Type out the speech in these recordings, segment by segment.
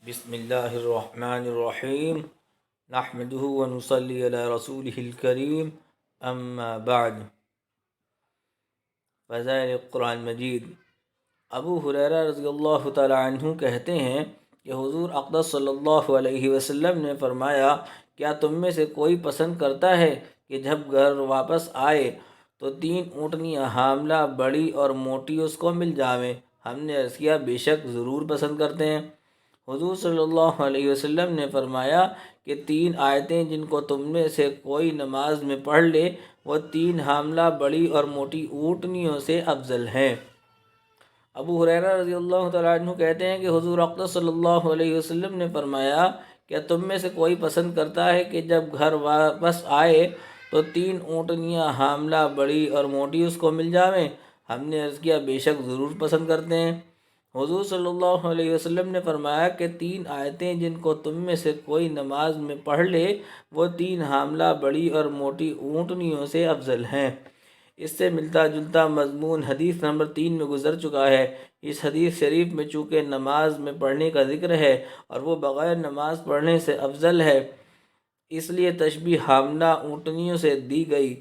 بسم اللہ الرحمن الرحیم نحمده ونصلی علی رسولہ الکریم اما بعد فضائل قرآن مجید۔ ابو ہریرہ رضی اللہ تعالی عنہ کہتے ہیں کہ حضور اقدس صلی اللہ علیہ وسلم نے فرمایا، کیا تم میں سے کوئی پسند کرتا ہے کہ جب گھر واپس آئے تو 3 اونٹنیاں حاملہ بڑی اور موٹی اس کو مل جاویں؟ ہم نے عرض کیا، بے شک ضرور پسند کرتے ہیں۔ حضور صلی اللہ علیہ وسلم نے فرمایا کہ 3 آیتیں جن کو تم میں سے کوئی نماز میں پڑھ لے وہ 3 حاملہ بڑی اور موٹی اونٹنیوں سے افضل ہیں۔ ابو ہریرہ رضی اللہ تعالیٰ عنہ کہتے ہیں کہ حضور اقدس صلی اللہ علیہ وسلم نے فرمایا، کیا تم میں سے کوئی پسند کرتا ہے کہ جب گھر واپس آئے تو 3 اونٹنیاں حاملہ بڑی اور موٹی اس کو مل جاویں؟ ہم نے عرض کیا، بے شک ضرور پسند کرتے ہیں۔ حضور صلی اللہ علیہ وسلم نے فرمایا کہ 3 آیتیں جن کو تم میں سے کوئی نماز میں پڑھ لے وہ 3 حاملہ بڑی اور موٹی اونٹنیوں سے افضل ہیں۔ اس سے ملتا جلتا مضمون حدیث نمبر 3 میں گزر چکا ہے۔ اس حدیث شریف میں چونکہ نماز میں پڑھنے کا ذکر ہے اور وہ بغیر نماز پڑھنے سے افضل ہے، اس لیے تشبیہ حاملہ اونٹنیوں سے دی گئی،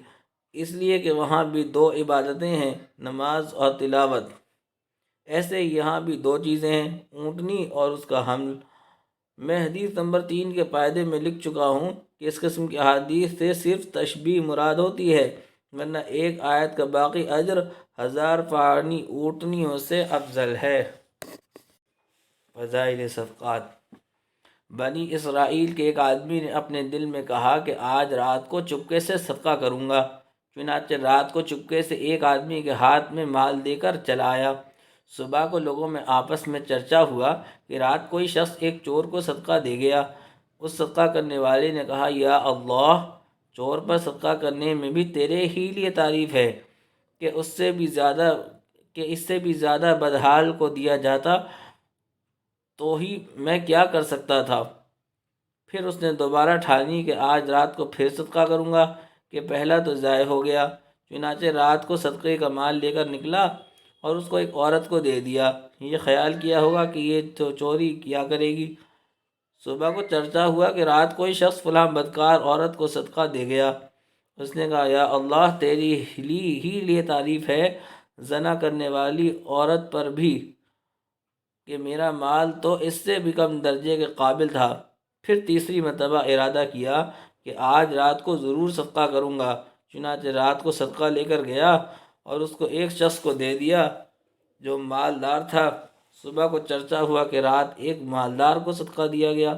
اس لیے کہ وہاں بھی 2 عبادتیں ہیں، نماز اور تلاوت۔ ایسے یہاں بھی 2 چیزیں ہیں، اونٹنی اور اس کا حمل۔ میں حدیث نمبر 3 کے فائدے میں لکھ چکا ہوں کہ اس قسم کی احادیث سے صرف تشبیہ مراد ہوتی ہے، ورنہ ایک آیت کا باقی اجر 1000 فانی اونٹنیوں سے افضل ہے۔ فضائل صدقات۔ بنی اسرائیل کے ایک آدمی نے اپنے دل میں کہا کہ آج رات کو چپکے سے صدقہ کروں گا۔ چنانچہ رات کو چپکے سے ایک آدمی کے ہاتھ میں مال دے کر چلا آیا۔ صبح کو لوگوں میں آپس میں چرچا ہوا کہ رات کوئی شخص ایک چور کو صدقہ دے گیا۔ اس صدقہ کرنے والے نے کہا، یا اللہ، چور پر صدقہ کرنے میں بھی تیرے ہی لیے تعریف ہے کہ اس سے بھی زیادہ بدحال کو دیا جاتا تو ہی میں کیا کر سکتا تھا۔ پھر اس نے دوبارہ ٹھانی کہ آج رات کو پھر صدقہ کروں گا کہ پہلا تو ضائع ہو گیا۔ چنانچہ رات کو صدقے کا مال لے کر نکلا اور اس کو ایک عورت کو دے دیا۔ یہ خیال کیا ہوگا کہ یہ تو چوری کیا کرے گی۔ صبح کو چرچا ہوا کہ رات کوئی شخص فلاں بدکار عورت کو صدقہ دے گیا۔ اس نے کہا، یا اللہ، تیری ہی لیے تعریف ہے زنا کرنے والی عورت پر بھی کہ میرا مال تو اس سے بھی کم درجے کے قابل تھا۔ پھر تیسری مرتبہ ارادہ کیا کہ آج رات کو ضرور صدقہ کروں گا۔ چنانچہ رات کو صدقہ لے کر گیا اور اس کو ایک شخص کو دے دیا جو مالدار تھا۔ صبح کو چرچا ہوا کہ رات ایک مالدار کو صدقہ دیا گیا۔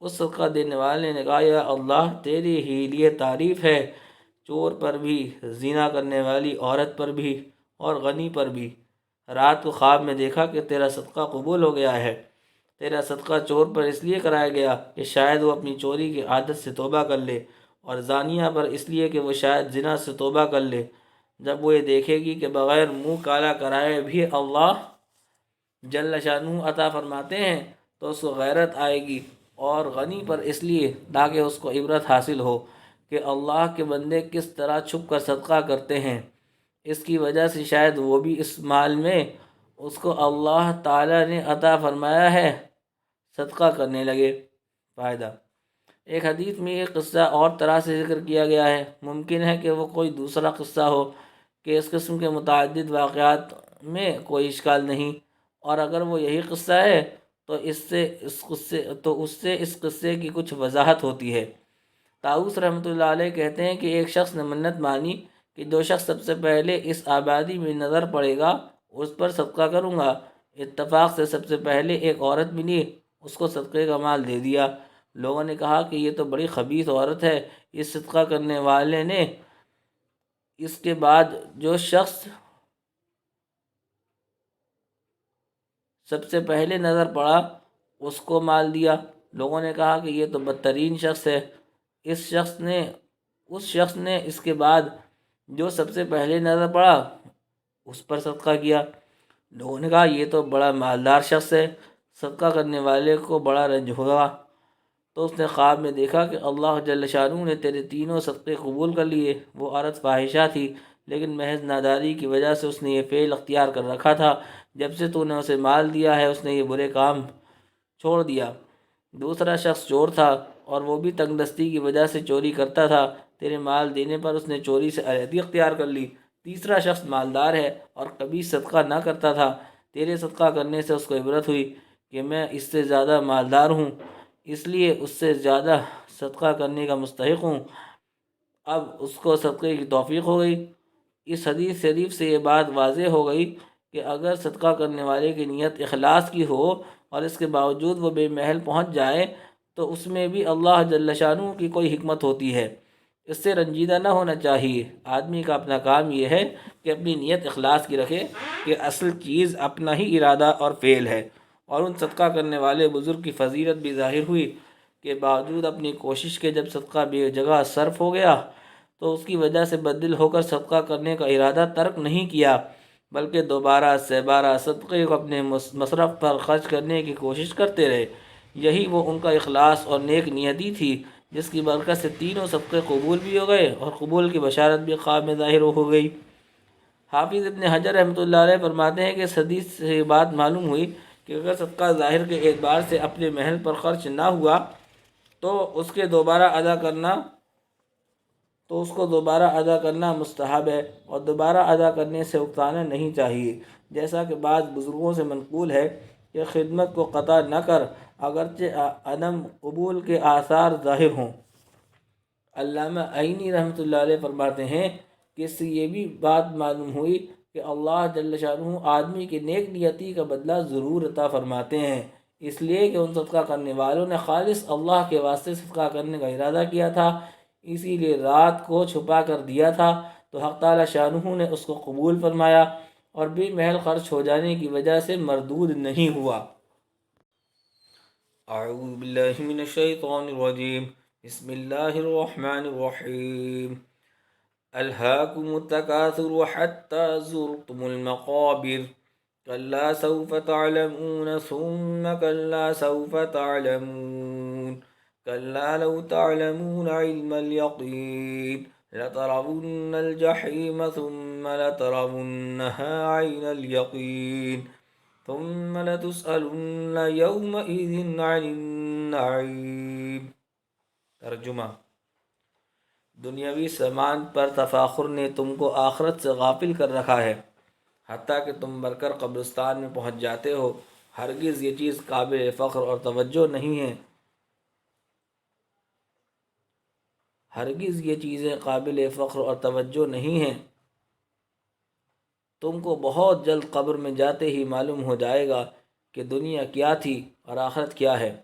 اس صدقہ دینے والے نے کہا، یا اللہ، تیری ہی لیے تعریف ہے چور پر بھی، زنا کرنے والی عورت پر بھی اور غنی پر بھی۔ رات کو خواب میں دیکھا کہ تیرا صدقہ قبول ہو گیا ہے۔ تیرا صدقہ چور پر اس لیے کرایا گیا کہ شاید وہ اپنی چوری کی عادت سے توبہ کر لے، اور زانیہ پر اس لیے کہ وہ شاید زنا سے توبہ کر لے۔ جب وہ یہ دیکھے گی کہ بغیر منہ کالا کرائے بھی اللہ جل شانہ عطا فرماتے ہیں تو اس کو غیرت آئے گی۔ اور غنی پر اس لیے تاکہ اس کو عبرت حاصل ہو کہ اللہ کے بندے کس طرح چھپ کر صدقہ کرتے ہیں، اس کی وجہ سے شاید وہ بھی اس مال میں اس کو اللہ تعالیٰ نے عطا فرمایا ہے صدقہ کرنے لگے۔ فائدہ۔ ایک حدیث میں یہ قصہ اور طرح سے ذکر کیا گیا ہے، ممکن ہے کہ وہ کوئی دوسرا قصہ ہو کہ اس قسم کے متعدد واقعات میں کوئی اشکال نہیں، اور اگر وہ یہی قصہ ہے تو اس سے اس قصے کی کچھ وضاحت ہوتی ہے۔ طاؤس رحمۃ اللہ علیہ کہتے ہیں کہ ایک شخص نے منت مانی کہ جو شخص سب سے پہلے اس آبادی میں نظر پڑے گا اس پر صدقہ کروں گا۔ اتفاق سے سب سے پہلے ایک عورت ملی، اس کو صدقے کا مال دے دیا۔ لوگوں نے کہا کہ یہ تو بڑی خبیث عورت ہے۔ اس صدقہ کرنے والے نے اس کے بعد جو شخص سب سے پہلے نظر پڑا اس کو مال دیا۔ لوگوں نے کہا کہ یہ تو بدترین شخص ہے۔ اس شخص نے اس کے بعد جو سب سے پہلے نظر پڑا اس پر صدقہ کیا۔ لوگوں نے کہا یہ تو بڑا مالدار شخص ہے، صدقہ کرنے والے کو بڑا رنج ہوگا۔ تو اس نے خواب میں دیکھا کہ اللہ جل شانہ نے تیرے تینوں صدقے قبول کر لیے۔ وہ عورت فاحشہ تھی، لیکن محض ناداری کی وجہ سے اس نے یہ فعل اختیار کر رکھا تھا۔ جب سے تو نے اسے مال دیا ہے اس نے یہ برے کام چھوڑ دیا۔ دوسرا شخص چور تھا اور وہ بھی تنگ دستی کی وجہ سے چوری کرتا تھا، تیرے مال دینے پر اس نے چوری سے علیحدگی اختیار کر لی۔ تیسرا شخص مالدار ہے اور کبھی صدقہ نہ کرتا تھا، تیرے صدقہ کرنے سے اس کو عبرت ہوئی کہ میں اس سے زیادہ مالدار ہوں، اس لیے اس سے زیادہ صدقہ کرنے کا مستحق ہوں، اب اس کو صدقے کی توفیق ہو گئی۔ اس حدیث شریف سے یہ بات واضح ہو گئی کہ اگر صدقہ کرنے والے کی نیت اخلاص کی ہو اور اس کے باوجود وہ بے محل پہنچ جائے تو اس میں بھی اللہ جل شانہ کی کوئی حکمت ہوتی ہے، اس سے رنجیدہ نہ ہونا چاہیے۔ آدمی کا اپنا کام یہ ہے کہ اپنی نیت اخلاص کی رکھے کہ اصل چیز اپنا ہی ارادہ اور فعل ہے۔ اور ان صدقہ کرنے والے بزرگ کی فضیلت بھی ظاہر ہوئی کہ باوجود اپنی کوشش کے جب صدقہ بے جگہ صرف ہو گیا تو اس کی وجہ سے بددل ہو کر صدقہ کرنے کا ارادہ ترک نہیں کیا، بلکہ دوبارہ سہ صدقے کو اپنے مصرف پر خرچ کرنے کی کوشش کرتے رہے۔ یہی وہ ان کا اخلاص اور نیک نیتی تھی جس کی برکت سے تینوں صدقے قبول بھی ہو گئے اور قبول کی بشارت بھی خواب میں ظاہر ہو گئی۔ حافظ ابن حجر رحمۃ اللہ علیہ فرماتے ہیں کہ اس حدیث سے یہ بات معلوم ہوئی کہ اگر صدقہ ظاہر کے اعتبار سے اپنے محل پر خرچ نہ ہوا تو اس کو دوبارہ ادا کرنا مستحب ہے اور دوبارہ ادا کرنے سے اکتانا نہیں چاہیے، جیسا کہ بعض بزرگوں سے منقول ہے کہ خدمت کو قطع نہ کر اگرچہ عدم قبول کے آثار ظاہر ہوں۔ علامہ عینی رحمۃ اللہ علیہ فرماتے ہیں کہ اس سے یہ بھی بات معلوم ہوئی کہ اللہ جل شانہ آدمی کی نیک نیتی کا بدلہ ضرور عطا فرماتے ہیں، اس لیے کہ ان صدقہ کرنے والوں نے خالص اللہ کے واسطے صدقہ کرنے کا ارادہ کیا تھا، اسی لیے رات کو چھپا کر دیا تھا تو حق تعالی شانہ نے اس کو قبول فرمایا اور بے محل خرچ ہو جانے کی وجہ سے مردود نہیں ہوا۔ اعوذ باللہ من الشیطان الرجیم، بسم اللہ الرحمن الرحیم۔ الہاکم التکاثر حتی زرتم المقابر، کلا سوف تعلمون ثم کلا سوف تعلمون، کلا لو تعلمون علم الیقین لترون الجحیم ثم لترونها عین الیقین ثم لتسألن یومئذ عن النعیم۔ ترجمہ: دنیاوی سامان پر تفاخر نے تم کو آخرت سے غافل کر رکھا ہے، حتیٰ کہ تم مر کر قبرستان میں پہنچ جاتے ہو۔ ہرگز یہ چیز قابل فخر اور توجہ نہیں ہے، ہرگز یہ چیزیں قابل فخر اور توجہ نہیں ہیں۔ تم کو بہت جلد قبر میں جاتے ہی معلوم ہو جائے گا کہ دنیا کیا تھی اور آخرت کیا ہے،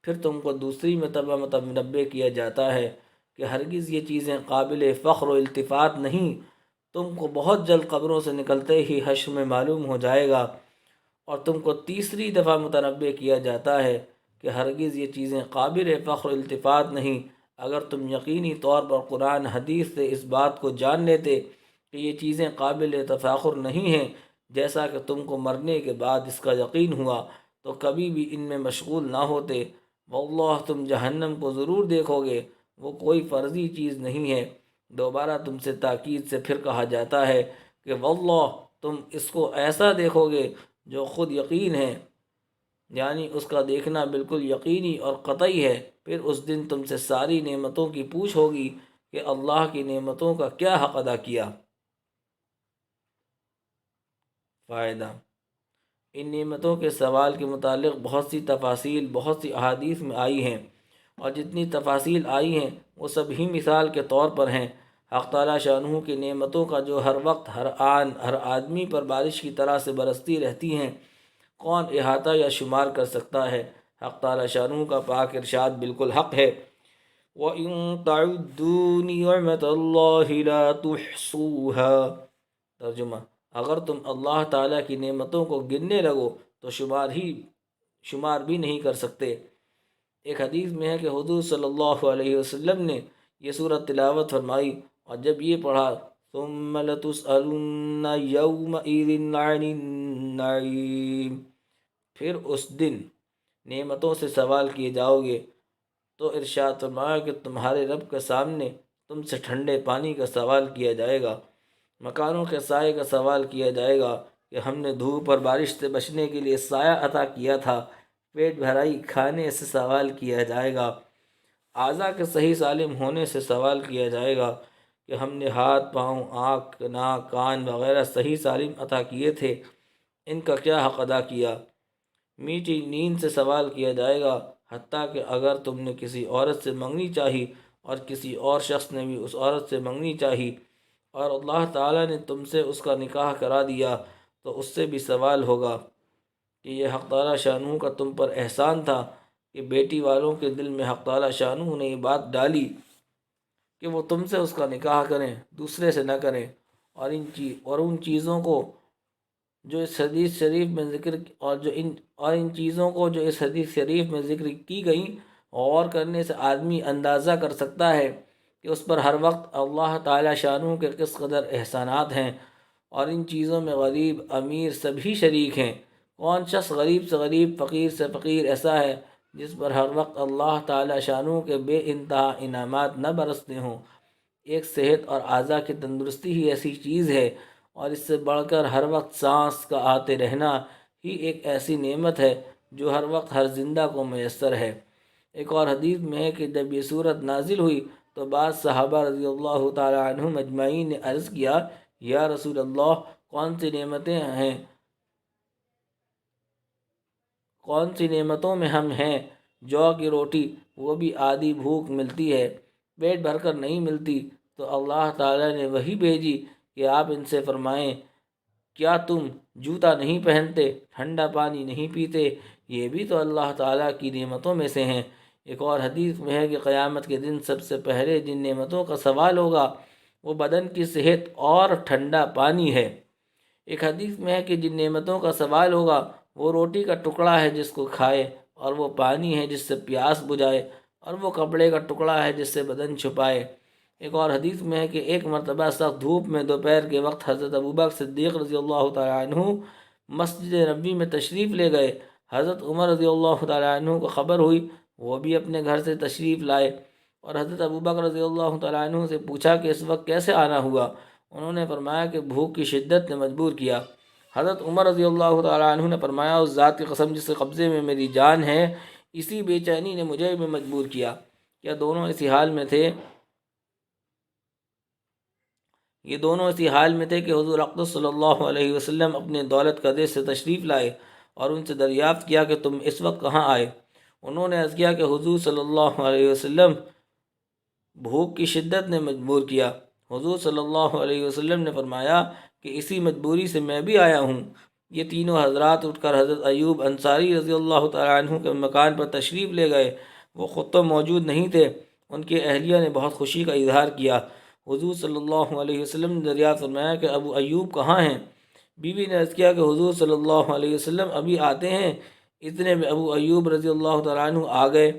پھر تم کو دوسری مرتبہ متنبہ کیا جاتا ہے کہ ہرگز یہ چیزیں قابل فخر و التفات نہیں۔ تم کو بہت جلد قبروں سے نکلتے ہی حشر میں معلوم ہو جائے گا، اور تم کو تیسری دفعہ متنبہ کیا جاتا ہے کہ ہرگز یہ چیزیں قابل فخر و التفات نہیں۔ اگر تم یقینی طور پر قرآن حدیث سے اس بات کو جان لیتے کہ یہ چیزیں قابل تفاخر نہیں ہیں، جیسا کہ تم کو مرنے کے بعد اس کا یقین ہوا، تو کبھی بھی ان میں مشغول نہ ہوتے۔ واللہ تم جہنم کو ضرور دیکھو گے، وہ کوئی فرضی چیز نہیں ہے۔ دوبارہ تم سے تاکید سے پھر کہا جاتا ہے کہ واللہ تم اس کو ایسا دیکھو گے جو خود یقین ہے، یعنی اس کا دیکھنا بالکل یقینی اور قطعی ہے۔ پھر اس دن تم سے ساری نعمتوں کی پوچھ ہوگی کہ اللہ کی نعمتوں کا کیا حق ادا کیا۔ فائدہ: ان نعمتوں کے سوال کے متعلق بہت سی تفاصیل بہت سی احادیث میں آئی ہیں، اور جتنی تفاصیل آئی ہیں وہ سب ہی مثال کے طور پر ہیں۔ حق تعالی شانہ کی نعمتوں کا جو ہر وقت ہر آن ہر آدمی پر بارش کی طرح سے برستی رہتی ہیں، کون احاطہ یا شمار کر سکتا ہے؟ حق تعالی شانہ کا پاک ارشاد بالکل حق ہے۔ وَإِن تَعُدُّوا نِعْمَتَ اللَّهِ لَا تُحْصُوهَا۔ ترجمہ: اگر تم اللہ تعالیٰ کی نعمتوں کو گننے لگو تو شمار بھی نہیں کر سکتے۔ ایک حدیث میں ہے کہ حضور صلی اللہ علیہ وسلم نے یہ سورت تلاوت فرمائی اور جب یہ پڑھا ثم لتسألن یومئذ عن النعیم، پھر اس دن نعمتوں سے سوال کیے جاؤ گے، تو ارشاد فرمایا کہ تمہارے رب کے سامنے تم سے ٹھنڈے پانی کا سوال کیا جائے گا، مکانوں کے سائے کا سوال کیا جائے گا کہ ہم نے دھوپ اور بارش سے بچنے کے لیے سایہ عطا کیا تھا، پیٹ بھرائی کھانے سے سوال کیا جائے گا، اعضاء کے صحیح سالم ہونے سے سوال کیا جائے گا کہ ہم نے ہاتھ، پاؤں، آنکھ، ناک، کان وغیرہ صحیح سالم عطا کیے تھے، ان کا کیا حق ادا کیا۔ میٹھی نیند سے سوال کیا جائے گا، حتیٰ کہ اگر تم نے کسی عورت سے منگنی چاہی اور کسی اور شخص نے بھی اس عورت سے منگنی چاہی اور اللہ تعالیٰ نے تم سے اس کا نکاح کرا دیا تو اس سے بھی سوال ہوگا کہ یہ حق تعالیٰ شانہ کا تم پر احسان تھا کہ بیٹی والوں کے دل میں حق تعالیٰ شانہ نے یہ بات ڈالی کہ وہ تم سے اس کا نکاح کریں، دوسرے سے نہ کریں، اور ان چیزوں کو جو اس حدیث شریف میں ذکر اور ان چیزوں کو جو اس حدیث شریف میں ذکر کی گئیں غور کرنے سے آدمی اندازہ کر سکتا ہے کہ اس پر ہر وقت اللہ تعالیٰ شانہ کے کس قدر احسانات ہیں، اور ان چیزوں میں غریب امیر سبھی شریک ہیں۔ کون شخص غریب سے غریب، فقیر سے فقیر ایسا ہے جس پر ہر وقت اللہ تعالیٰ شانہ کے بے انتہا انعامات نہ برستے ہوں؟ ایک صحت اور اعضاء کی تندرستی ہی ایسی چیز ہے، اور اس سے بڑھ کر ہر وقت سانس کا آتے رہنا ہی ایک ایسی نعمت ہے جو ہر وقت ہر زندہ کو میسر ہے۔ ایک اور حدیث میں ہے کہ جب یہ صورت نازل ہوئی تو بعض صحابہ رضی اللہ تعالیٰ عنہم اجمعین نے عرض کیا، یا رسول اللہ، کون سی نعمتوں میں ہم ہیں؟ جو کی روٹی، وہ بھی آدھی بھوک ملتی ہے، پیٹ بھر کر نہیں ملتی، تو اللہ تعالیٰ نے وحی بھیجی کہ آپ ان سے فرمائیں، کیا تم جوتا نہیں پہنتے، ٹھنڈا پانی نہیں پیتے؟ یہ بھی تو اللہ تعالیٰ کی نعمتوں میں سے ہیں۔ ایک اور حدیث میں ہے کہ قیامت کے دن سب سے پہلے جن نعمتوں کا سوال ہوگا وہ بدن کی صحت اور ٹھنڈا پانی ہے۔ ایک حدیث میں ہے کہ جن نعمتوں کا سوال ہوگا وہ روٹی کا ٹکڑا ہے جس کو کھائے، اور وہ پانی ہے جس سے پیاس بجھائے، اور وہ کپڑے کا ٹکڑا ہے جس سے بدن چھپائے۔ ایک اور حدیث میں ہے کہ ایک مرتبہ سخت دھوپ میں دوپہر کے وقت حضرت ابوبکر صدیق رضی اللہ تعالیٰ عنہ مسجد نبوی میں تشریف لے گئے۔ حضرت عمر رضی اللہ تعالیٰ عنہ کو خبر ہوئی، وہ بھی اپنے گھر سے تشریف لائے، اور حضرت ابوبکر رضی اللہ تعالیٰ عنہ سے پوچھا کہ اس وقت کیسے آنا ہوا؟ انہوں نے فرمایا کہ بھوک کی شدت نے مجبور کیا۔ حضرت عمر رضی اللہ تعالیٰ عنہ نے فرمایا، اس ذات کی قسم جس کے قبضے میں میری جان ہے، اسی بے چینی نے مجھے بھی مجبور کیا۔ یہ دونوں اسی حال میں تھے کہ حضور اقدس صلی اللہ علیہ وسلم اپنے دولت قدر سے تشریف لائے اور ان سے دریافت کیا کہ تم اس وقت کہاں آئے؟ انہوں نے عرض کیا کہ حضور صلی اللہ علیہ وسلم بھوک کی شدت نے مجبور کیا۔ حضور صلی اللہ علیہ وسلم نے فرمایا کہ اسی مجبوری سے میں بھی آیا ہوں۔ یہ تینوں حضرات اٹھ کر حضرت ایوب انصاری رضی اللہ تعالیٰ عنہ کے مکان پر تشریف لے گئے۔ وہ خود تو موجود نہیں تھے، ان کی اہلیہ نے بہت خوشی کا اظہار کیا۔ حضور صلی اللہ علیہ وسلم نے دریافت فرمایا کہ ابو ایوب کہاں ہیں؟ بیوی نے عرض کیا کہ حضور صلی اللہ علیہ وسلم ابھی آتے ہیں۔ اتنے میں ابو ایوب رضی اللہ تعالیٰ عنہ آ گئے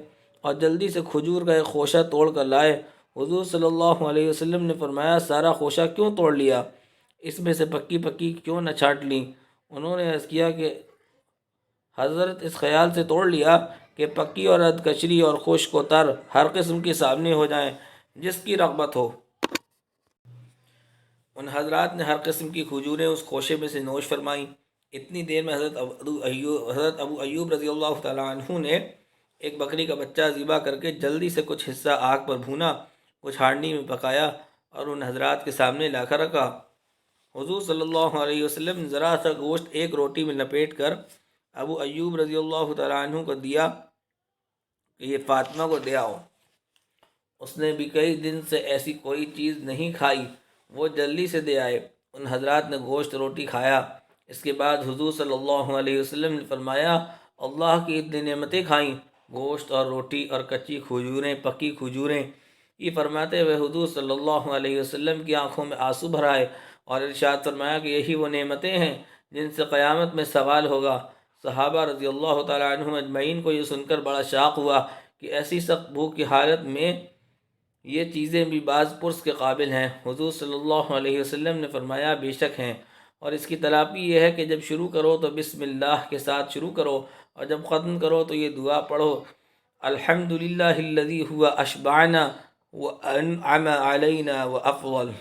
اور جلدی سے کھجور کا ایک خوشہ توڑ کر لائے۔ حضور صلی اللہ علیہ وسلم نے فرمایا، سارا خوشہ کیوں توڑ لیا؟ اس میں سے پکی پکی کیوں نہ چھانٹ لیں؟ انہوں نے عرض کیا کہ حضرت اس خیال سے توڑ لیا کہ پکی اور رد کچری اور خشک و تر ہر قسم کے سامنے ہو جائیں، جس کی رغبت ہو۔ ان حضرات نے ہر قسم کی کھجوریں اس خوشے میں سے نوش فرمائیں۔ اتنی دیر میں حضرت ابو ایوب رضی اللہ تعالیٰ عنہ نے ایک بکری کا بچہ ذبح کر کے جلدی سے کچھ حصہ آگ پر بھونا، کچھ ہانڈی میں پکایا اور ان حضرات کے سامنے لا کر رکھا۔ حضور صلی اللہ علیہ وسلم نے ذرا سا گوشت ایک روٹی میں لپیٹ کر ابو ایوب رضی اللہ تعالیٰ عنہ کو دیا کہ یہ فاطمہ کو دے آؤ، اس نے بھی کئی دن سے ایسی کوئی چیز نہیں کھائی۔ وہ جلدی سے دے آئے۔ ان حضرات نے گوشت روٹی کھایا۔ اس کے بعد حضور صلی اللہ علیہ وسلم نے فرمایا، اللہ کی اتنی نعمتیں کھائیں، گوشت اور روٹی اور کچی کھجوریں، پکی کھجوریں۔ یہ فرماتے ہوئے حضور صلی اللہ علیہ وسلم کی آنکھوں میں آنسو بھر آئے اور ارشاد فرمایا کہ یہی وہ نعمتیں ہیں جن سے قیامت میں سوال ہوگا۔ صحابہ رضی اللہ تعالیٰ عنہم اجمعین کو یہ سن کر بڑا شاق ہوا کہ ایسی سخت بھوک کی حالت میں یہ چیزیں بھی بعض پرس کے قابل ہیں۔ حضور صلی اللہ علیہ وسلم نے فرمایا، بے شک ہیں، اور اس کی تلافی یہ ہے کہ جب شروع کرو تو بسم اللہ کے ساتھ شروع کرو، اور جب ختم کرو تو یہ دعا پڑھو، الحمدللہ الذی هو اشبعنا وانعم علینا وافضل۔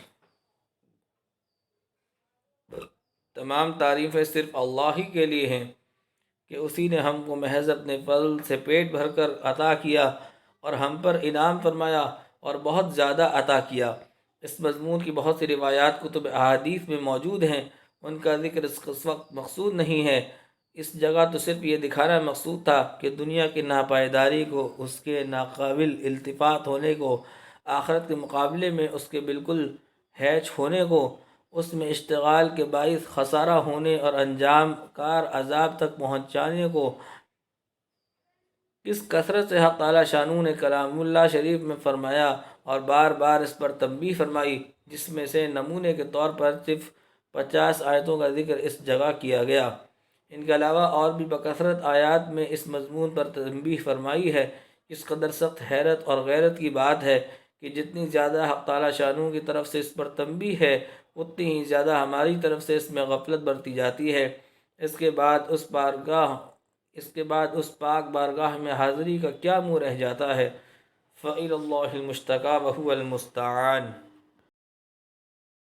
تمام تعریفیں صرف اللہ ہی کے لیے ہیں کہ اسی نے ہم کو محض اپنے فضل سے پیٹ بھر کر عطا کیا اور ہم پر انعام فرمایا اور بہت زیادہ عطا کیا۔ اس مضمون کی بہت سی روایات کتب احادیث میں موجود ہیں، ان کا ذکر اس وقت مقصود نہیں ہے۔ اس جگہ تو صرف یہ دکھانا مقصود تھا کہ دنیا کی ناپائیداری کو، اس کے ناقابل التفات ہونے کو، آخرت کے مقابلے میں اس کے بالکل ہیچ ہونے کو، اس میں اشتغال کے باعث خسارہ ہونے اور انجام کار عذاب تک پہنچانے کو کس کثرت سے حق تعالی شانہ نے کلام اللہ شریف میں فرمایا اور بار بار اس پر تنبیہ فرمائی، جس میں سے نمونے کے طور پر صرف 50 آیتوں کا ذکر اس جگہ کیا گیا۔ ان کے علاوہ اور بھی بکثرت آیات میں اس مضمون پر تنبیہ فرمائی ہے۔ اس قدر سخت حیرت اور غیرت کی بات ہے کہ جتنی زیادہ حق تعالی شانہ کی طرف سے اس پر تنبیہ ہے، اتنی ہی زیادہ ہماری طرف سے اس میں غفلت برتی جاتی ہے۔ اس کے بعد اس پاک بارگاہ میں حاضری کا کیا منہ رہ جاتا ہے۔ فَإِلَى اللَّهِ الْمُشْتَكَى وَهُوَ الْمُسْتَعَانُ۔